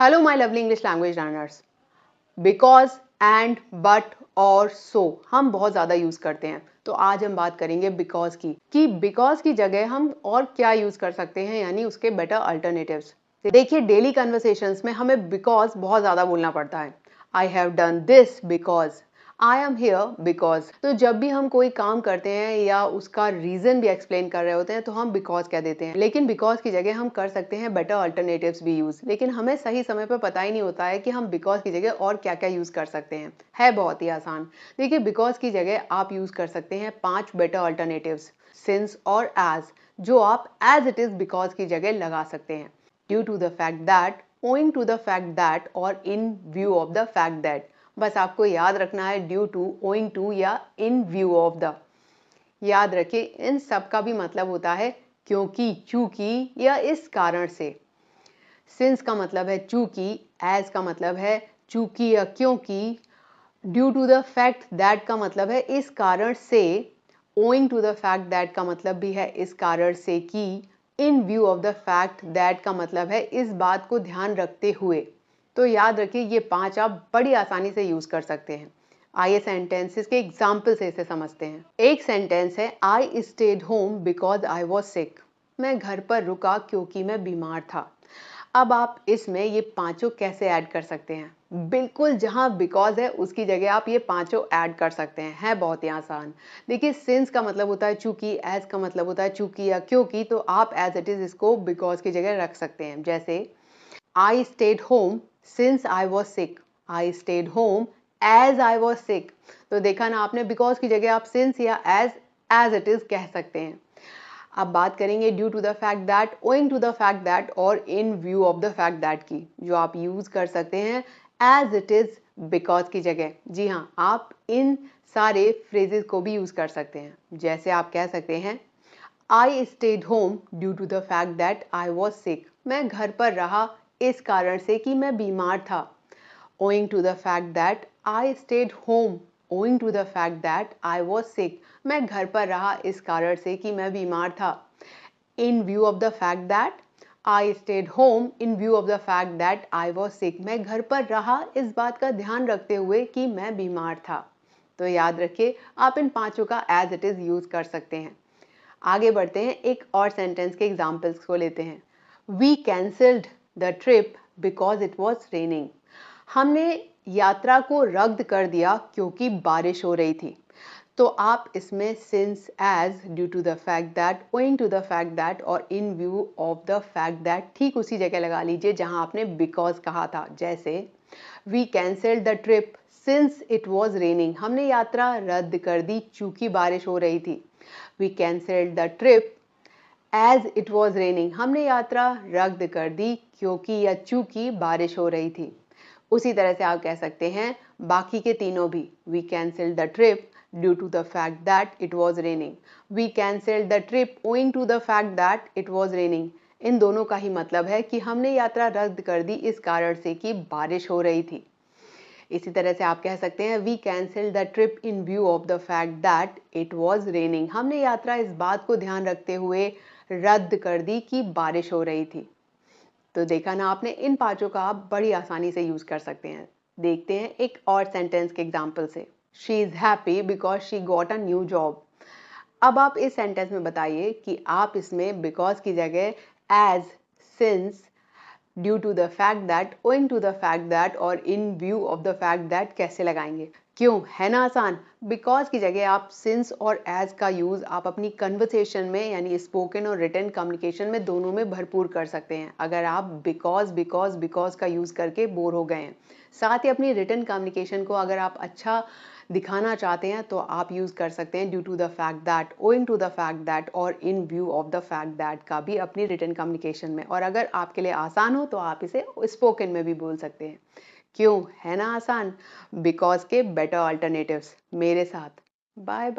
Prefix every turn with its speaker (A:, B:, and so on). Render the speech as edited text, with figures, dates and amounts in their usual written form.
A: Hello my lovely English language learners. Because, and, but और सो हम बहुत ज़्यादा यूज़ करते हैं। तो आज हम बात करेंगे बिकॉज की कि बिकॉज की जगह हम और क्या यूज़ कर सकते हैं, यानी उसके बेटर अल्टरनेटिव्स। देखिए, डेली कन्वर्सेशंस में हमें बिकॉज बहुत ज़्यादा बोलना पड़ता है। I have done this because, I am here because. तो जब भी हम कोई काम करते हैं या उसका रीजन भी एक्सप्लेन कर रहे होते हैं तो हम बिकॉज कह देते हैं। लेकिन बिकॉज की जगह हम कर सकते हैं बेटर अल्टरनेटिव्स भी यूज। लेकिन हमें सही समय पर पता ही नहीं होता है कि हम बिकॉज की जगह और क्या क्या यूज कर सकते हैं। है बहुत ही आसान। देखिए, बिकॉज की जगह आप यूज कर सकते हैं 5 बेटर अल्टरनेटिव्स, सिंस और एज, जो आप एज इट इज बिकॉज की जगह लगा सकते हैं। Due to the fact that, owing to the fact that और in view of the fact that. बस आपको याद रखना है ड्यू टू, ओइंग टू या इन व्यू ऑफ द। याद रखिए, इन सब का भी मतलब होता है क्योंकि, चूंकि या इस कारण से। सिंस का मतलब है चूंकि, एज का मतलब है चूंकि या क्योंकि, due to the fact that का मतलब है इस कारण से, owing to the fact that का मतलब भी है इस कारण से कि, in view of the fact that का मतलब है इस बात को ध्यान रखते हुए। तो याद रखिए, ये 5 आप बड़ी आसानी से यूज कर सकते हैं। आइए सेंटेंसेस के एग्जाम्पल से इसे समझते हैं। एक सेंटेंस है, आई stayed home because I was sick. मैं घर पर रुका क्योंकि मैं बीमार था। अब आप इसमें ये पांचों कैसे ऐड कर सकते हैं? बिल्कुल, जहां बिकॉज है उसकी जगह आप ये पांचों ऐड कर सकते हैं। है बहुत ही आसान। देखिए, सिंस का मतलब होता है चूंकि, एज का मतलब होता है चूंकि या क्योंकि, तो आप एज इट इज इसको बिकॉज की जगह रख सकते हैं। जैसे, I stayed home since I was sick, I stayed home as I was sick. तो देखा ना आपने, बिकॉज की जगह आप सिंस या एज इट इज कह सकते हैं। अब बात करेंगे due to the fact that, owing to the fact that और in view of the fact that की, जो आप यूज कर सकते हैं एज इट इज बिकॉज की जगह। जी हाँ, आप इन सारे फ्रेजेस को भी यूज कर सकते हैं। जैसे आप कह सकते हैं, I stayed home due to the fact that I was sick. मैं घर पर रहा इस कारण से कि मैं बीमार था। owing to the fact that I stayed home, owing to the fact that I was sick, मैं घर पर रहा इस कारण से कि मैं बीमार था। In view of the fact that I stayed home, in view of the fact that I was sick, मैं घर पर रहा इस बात का ध्यान रखते हुए कि मैं बीमार था। तो याद रखिए, आप इन पांचों का एज इट इज यूज कर सकते हैं। आगे बढ़ते हैं, एक और सेंटेंस के एग्जाम्पल्स को लेते हैं। We cancelled the trip because it was raining. हमने यात्रा को रद्द कर दिया क्योंकि बारिश हो रही थी। तो आप इसमें since, as, due to the fact that, owing to the fact that और in view of the fact that ठीक उसी जगह लगा लीजिए जहां आपने बिकॉज कहा था। जैसे, we cancelled the trip since it was raining. हमने यात्रा रद्द कर दी चूंकि बारिश हो रही थी। We cancelled the trip as it was raining. हमने यात्रा रद्द कर दी क्योंकि या चूंकि बारिश हो रही थी। उसी तरह से आप कह सकते हैं बाकी के तीनों भी। We cancelled the trip due to the fact that it was raining, we cancelled the trip owing to the fact that it was raining. इन दोनों का ही मतलब है कि हमने यात्रा रद्द कर दी इस कारण से कि बारिश हो रही थी। इसी तरह से आप कह सकते हैं, we cancelled the trip in view of the fact that it was raining. हमने यात्रा इस बात को ध्यान रखते हुए रद्द कर दी कि बारिश हो रही थी। तो देखा ना आपने, इन पांचों का आप बड़ी आसानी से यूज कर सकते हैं। देखते हैं एक और सेंटेंस के एग्जाम्पल से। She is happy because she got a new job. अब आप इस सेंटेंस में बताइए कि आप इसमें बिकॉज की जगह as, since, due to the fact that, owing to the fact that और in view of the fact that कैसे लगाएंगे? क्यों, है ना आसान। बिकॉज की जगह आप सिंस और एज का यूज आप अपनी कन्वर्सेशन में, यानी स्पोकन और रिटन कम्युनिकेशन में, दोनों में भरपूर कर सकते हैं। अगर आप बिकॉज बिकॉज बिकॉज का यूज करके बोर हो गए हैं, साथ ही अपनी रिटन कम्युनिकेशन को अगर आप अच्छा दिखाना चाहते हैं तो आप यूज कर सकते हैं due to the fact that, owing to the fact that और in view of the fact that का भी अपनी रिटन कम्युनिकेशन में। और अगर आपके लिए आसान हो तो आप इसे स्पोकन में भी बोल सकते हैं। क्यों, है ना आसान। बिकॉज के बेटर अल्टरनेटिव्स मेरे साथ। बाय।